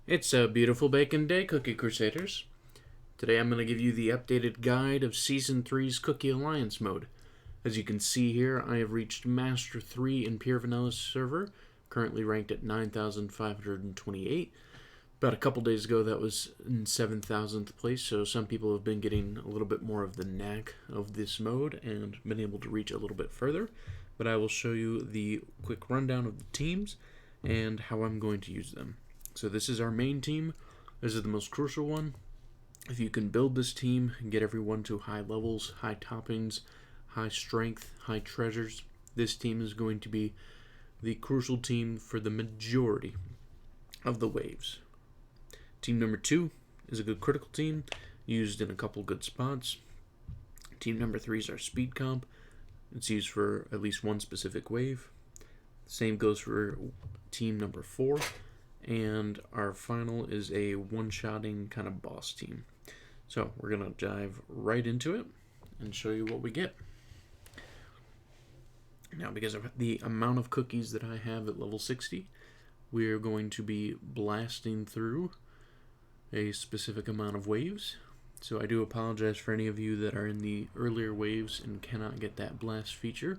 It's a beautiful bacon day, Cookie Crusaders. Today I'm going to give you the updated guide of Season 3's Cookie Alliance mode. As you can see here, I have reached Master 3 in Pure Vanilla server, currently ranked at 9,528. About a couple days ago that was in 7,000th place, so some people have been getting a little bit more of the knack of this mode and been able to reach a little bit further. But I will show you the quick rundown of the teams and how I'm going to use them. So this is our main team. This is the most crucial one. If you can build this team and get everyone to high levels, high toppings, high strength, high treasures, this team is going to be the crucial team for the majority of the waves. Team number 2 is a good critical team, used in a couple good spots. Team number 3 is our speed comp. It's used for at least one specific wave. Same goes for team number 4. And our final is a one-shotting kind of boss team. So we're going to dive right into it and show you what we get. Now, because of the amount of cookies that I have at level 60, we are going to be blasting through a specific amount of waves. So I do apologize for any of you that are in the earlier waves and cannot get that blast feature,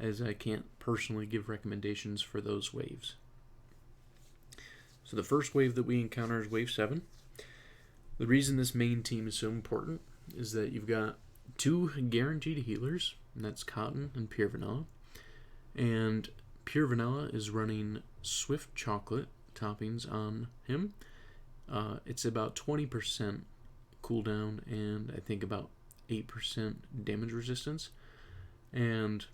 as I can't personally give recommendations for those waves. So the first wave that we encounter is wave 7. The reason this main team is so important is that you've got 2 guaranteed healers, and that's Cotton and Pure Vanilla. And Pure Vanilla is running Swift Chocolate toppings on him. It's about 20% cooldown and I think about 8% damage resistance. And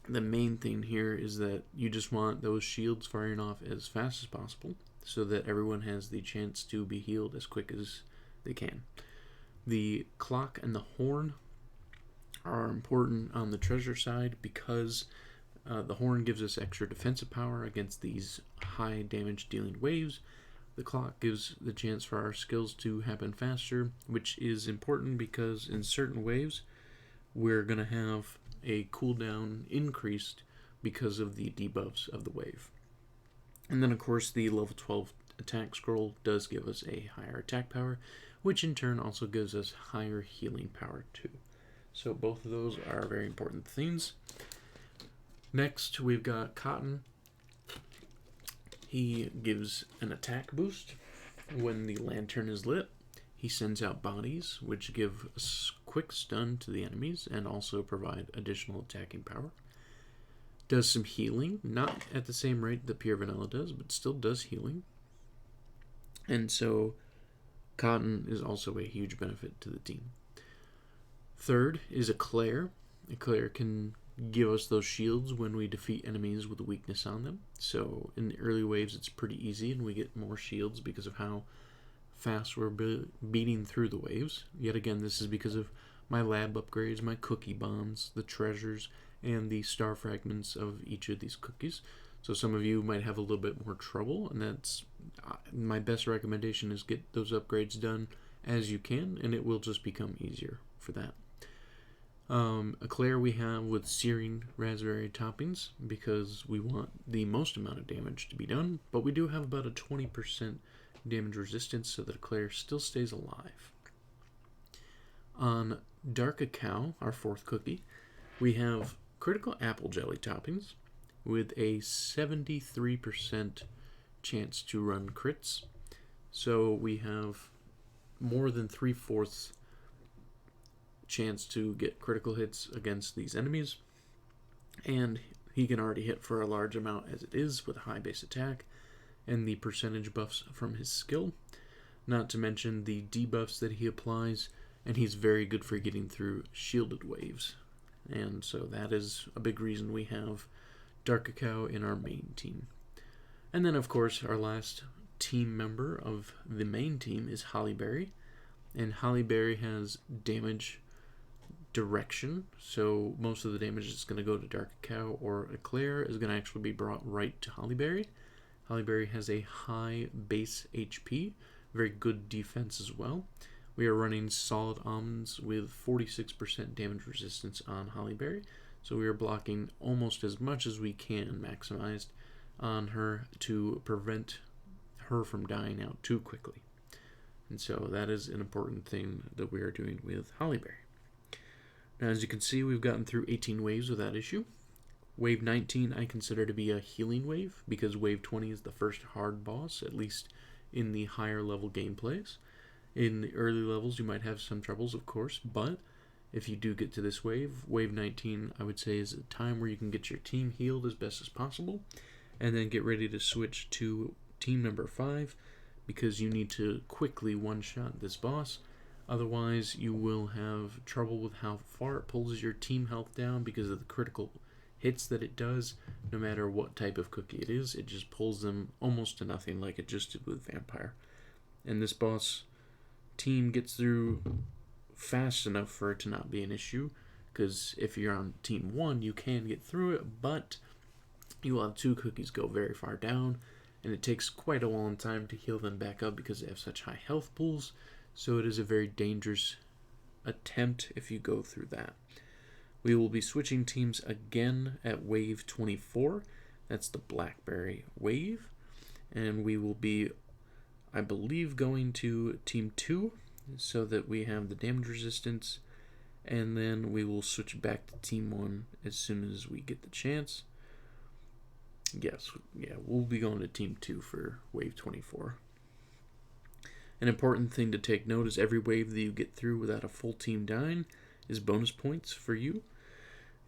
the main thing here is that you just want those shields firing off as fast as possible so that everyone has the chance to be healed as quick as they can. The clock and the horn are important on the treasure side because the horn gives us extra defensive power against these high damage dealing waves. The clock gives the chance for our skills to happen faster, which is important because in certain waves we're going to have a cooldown increased because of the debuffs of the wave. And then of course the level 12 attack scroll does give us a higher attack power, which in turn also gives us higher healing power too. So both of those are very important things. Next we've got Cotton. He gives an attack boost when the lantern is lit. He sends out bodies, which give a quick stun to the enemies and also provide additional attacking power. Does some healing, not at the same rate that Pure Vanilla does, but still does healing. And so Cotton is also a huge benefit to the team. Third is Eclair. Eclair can give us those shields when we defeat enemies with a weakness on them. So in the early waves it's pretty easy and we get more shields because of how fast we're beating through the waves. Yet again, this is because of my lab upgrades, my cookie bombs, the treasures, and the star fragments of each of these cookies. So some of you might have a little bit more trouble, and that's my best recommendation is get those upgrades done as you can, and it will just become easier for that. Eclair we have with searing raspberry toppings because we want the most amount of damage to be done, but we do have about a 20% damage resistance so that Eclair still stays alive. On Dark Cacao, our 4th cookie, we have critical apple jelly toppings with a 73% chance to run crits. So we have more than 3/4 chance to get critical hits against these enemies, and he can already hit for a large amount as it is with a high base attack and the percentage buffs from his skill, not to mention the debuffs that he applies, and he's very good for getting through shielded waves. And so that is a big reason we have Dark Cacao in our main team. And then of course our last team member of the main team is Hollyberry, and Hollyberry has damage direction, so most of the damage is going to go to Dark Cacao or Eclair is going to actually be brought right to Hollyberry. Hollyberry has a high base HP, very good defense as well. We are running solid almonds with 46% damage resistance on Hollyberry, so we are blocking almost as much as we can maximized on her to prevent her from dying out too quickly. And so that is an important thing that we are doing with Hollyberry. Now, as you can see, we've gotten through 18 waves without issue. Wave 19 I consider to be a healing wave, because wave 20 is the first hard boss, at least in the higher level gameplays. In the early levels, you might have some troubles, of course, but if you do get to this wave, wave 19, I would say, is a time where you can get your team healed as best as possible, and then get ready to switch to team number 5, because you need to quickly one-shot this boss. Otherwise, you will have trouble with how far it pulls your team health down because of the critical hits that it does. No matter what type of cookie it is, it just pulls them almost to nothing, like it just did with Vampire. And this boss team gets through fast enough for it to not be an issue, because if you're on team 1, you can get through it, but you will have 2 cookies go very far down, and it takes quite a long time to heal them back up because they have such high health pools, so it is a very dangerous attempt if you go through that. We will be switching teams again at wave 24. That's the Blackberry wave. And we will be, I believe, going to team 2 so that we have the damage resistance. And then we will switch back to team 1 as soon as we get the chance. Yes, yeah, we'll be going to team 2 for wave 24. An important thing to take note is every wave that you get through without a full team dying is bonus points for you.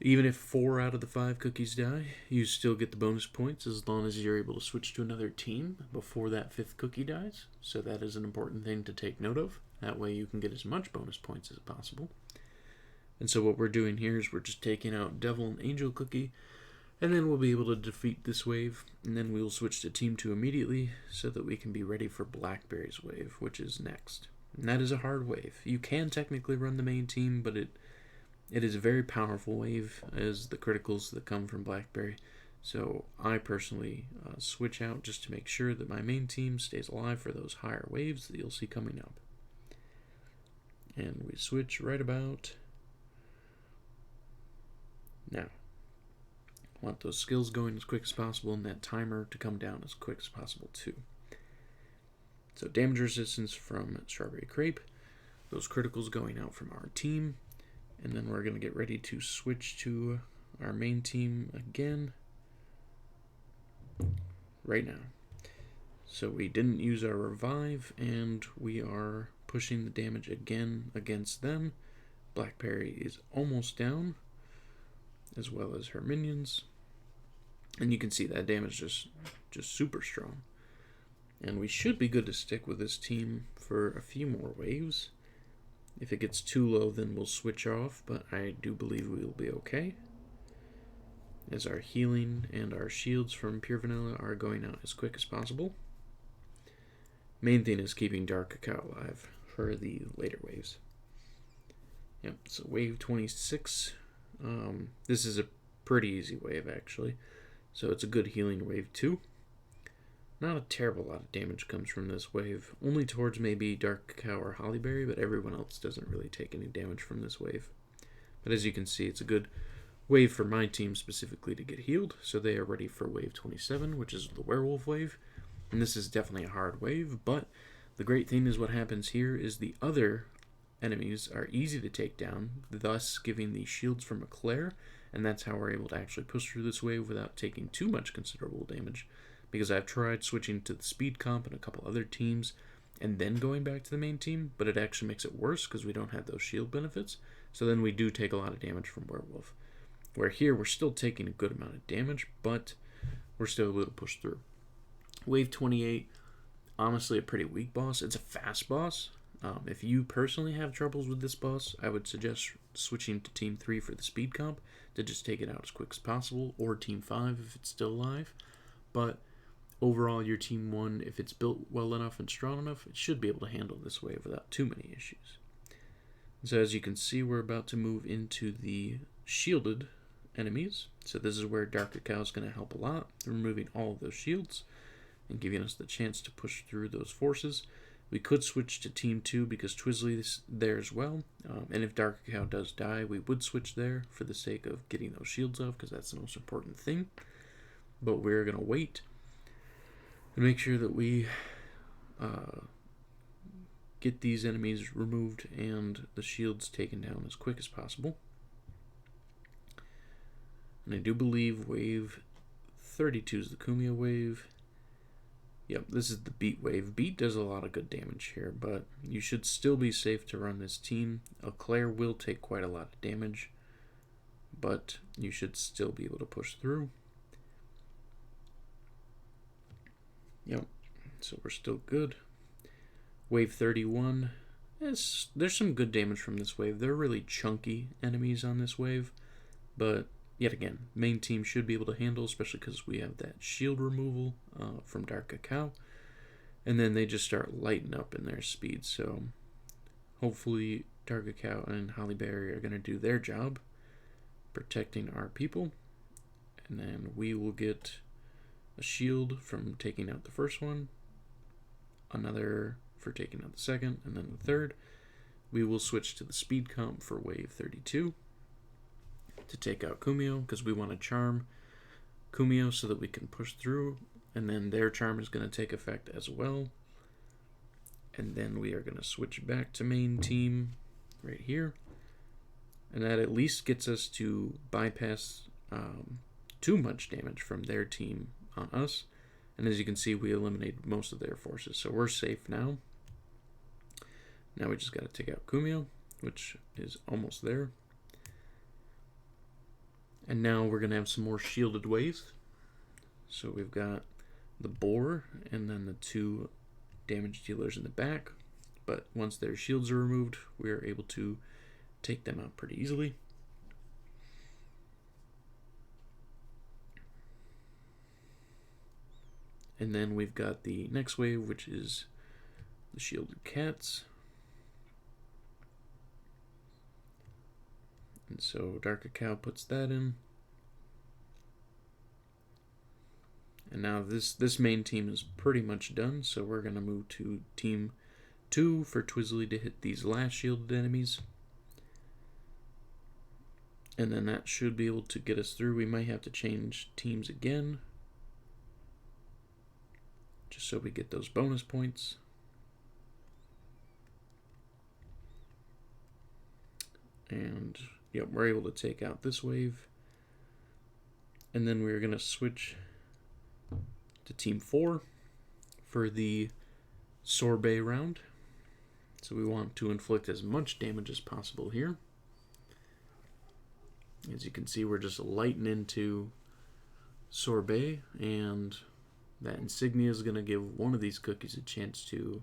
Even if 4 out of the 5 cookies die, you still get the bonus points as long as you're able to switch to another team before that 5th cookie dies. So that is an important thing to take note of. That way you can get as much bonus points as possible. And so what we're doing here is we're just taking out Devil and Angel cookie, and then we'll be able to defeat this wave, and then we will switch to team 2 immediately so that we can be ready for Blackberry's wave, which is next. And that is a hard wave. You can technically run the main team, but it is a very powerful wave as the criticals that come from Blackberry. So I personally switch out just to make sure that my main team stays alive for those higher waves that you'll see coming up. And we switch right about now. I want those skills going as quick as possible and that timer to come down as quick as possible too. So damage resistance from Strawberry Crepe, those criticals going out from our team, and then we're going to get ready to switch to our main team again right now. So we didn't use our revive, and we are pushing the damage again against them. Blackberry is almost down, as well as her minions. And you can see that damage just super strong. And we should be good to stick with this team for a few more waves. If it gets too low, then we'll switch off, but I do believe we will be okay, as our healing and our shields from Pure Vanilla are going out as quick as possible. Main thing is keeping Dark Cacao alive for the later waves. Yep, so wave 26. This is a pretty easy wave, actually. So it's a good healing wave, too. Not a terrible lot of damage comes from this wave. Only towards maybe Dark Cacao or Hollyberry, but everyone else doesn't really take any damage from this wave. But as you can see, it's a good wave for my team specifically to get healed. So they are ready for wave 27, which is the Werewolf wave. And this is definitely a hard wave, but the great thing is what happens here is the other enemies are easy to take down, thus giving the shields from Eclair, and that's how we're able to actually push through this wave without taking too much considerable damage, because I've tried switching to the speed comp and a couple other teams and then going back to the main team, but it actually makes it worse because we don't have those shield benefits, so then we do take a lot of damage from Werewolf. Where here we're still taking a good amount of damage, but we're still able to push through. Wave 28, honestly a pretty weak boss. It's a fast boss. If you personally have troubles with this boss, I would suggest switching to Team 3 for the speed comp to just take it out as quick as possible, or Team 5 if it's still alive. But overall, your Team 1, if it's built well enough and strong enough, it should be able to handle this wave without too many issues. So as you can see, we're about to move into the shielded enemies. So this is where Dark Cacao is going to help a lot, removing all of those shields and giving us the chance to push through those forces. We could switch to Team 2 because Twizzly is there as well. And if Dark Cacao does die, we would switch there for the sake of getting those shields off, because that's the most important thing. But we're going to wait and make sure that we get these enemies removed and the shields taken down as quick as possible. And I do believe wave 32 is the Kumio wave. Yep, this is the Beat wave. Beat does a lot of good damage here, but you should still be safe to run this team. Eclair will take quite a lot of damage, but you should still be able to push through. Yep, so we're still good. Wave 31. There's some good damage from this wave. They're really chunky enemies on this wave, but yet again, main team should be able to handle, especially because we have that shield removal from Dark Cacao. And then they just start lighting up in their speed. So hopefully Dark Cacao and Hollyberry are going to do their job protecting our people. And then we will get a shield from taking out the first one, another for taking out the second, and then the third. We will switch to the speed comp for wave 32 to take out Kumio, because we want to charm Kumio so that we can push through, and then their charm is going to take effect as well. And then we are going to switch back to main team right here, and that at least gets us to bypass too much damage from their team on us. And as you can see, we eliminated most of their forces, so we're safe now. Now we just got to take out Kumio, which is almost there. And now we're going to have some more shielded waves. So we've got the boar and then the two damage dealers in the back. But once their shields are removed, we are able to take them out pretty easily. And then we've got the next wave, which is the shielded cats. And so Dark Cacao puts that in. And now this main team is pretty much done, so we're going to move to team 2 for Twizzly to hit these last shielded enemies. And then that should be able to get us through. We might have to change teams again, just so we get those bonus points. And yep, we're able to take out this wave. And then we're going to switch to team 4 for the Sorbet Round. So we want to inflict as much damage as possible here. As you can see, we're just lighting into Sorbet, and that insignia is going to give one of these cookies a chance to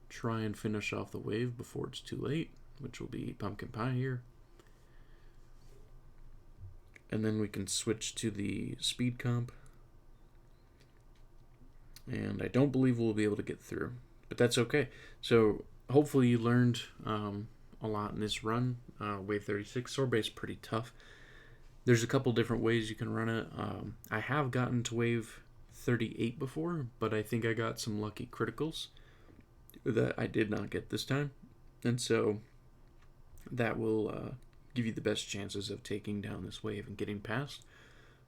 try and finish off the wave before it's too late, which will be pumpkin pie here. And then we can switch to the speed comp. And I don't believe we'll be able to get through, but that's okay. So hopefully you learned a lot in this run. Wave 36, Sorbet's pretty tough. There's a couple different ways you can run it. I have gotten to wave 38 before, but I think I got some lucky criticals that I did not get this time. And so that will give you the best chances of taking down this wave and getting past.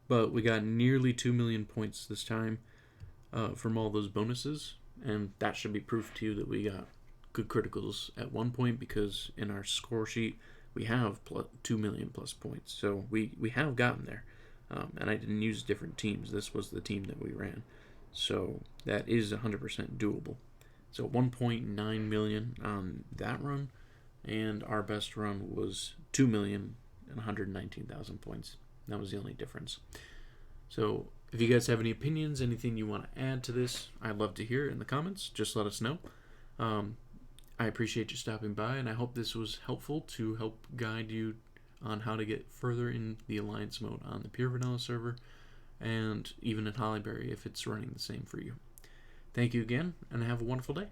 But we got nearly 2 million points this time from all those bonuses, and that should be proof to you that we got good criticals at one point, because in our score sheet we have 2 million plus points. So we have gotten there. And I didn't use different teams. This was the team that we ran. So that is 100% doable. So 1.9 million on that run, and our best run was 2,119,000 points. That was the only difference. So if you guys have any opinions, anything you want to add to this, I'd love to hear it in the comments. Just let us know. I appreciate you stopping by, and I hope this was helpful to help guide you on how to get further in the Alliance mode on the Pure Vanilla server, and even in Hollyberry if it's running the same for you. Thank you again, and have a wonderful day.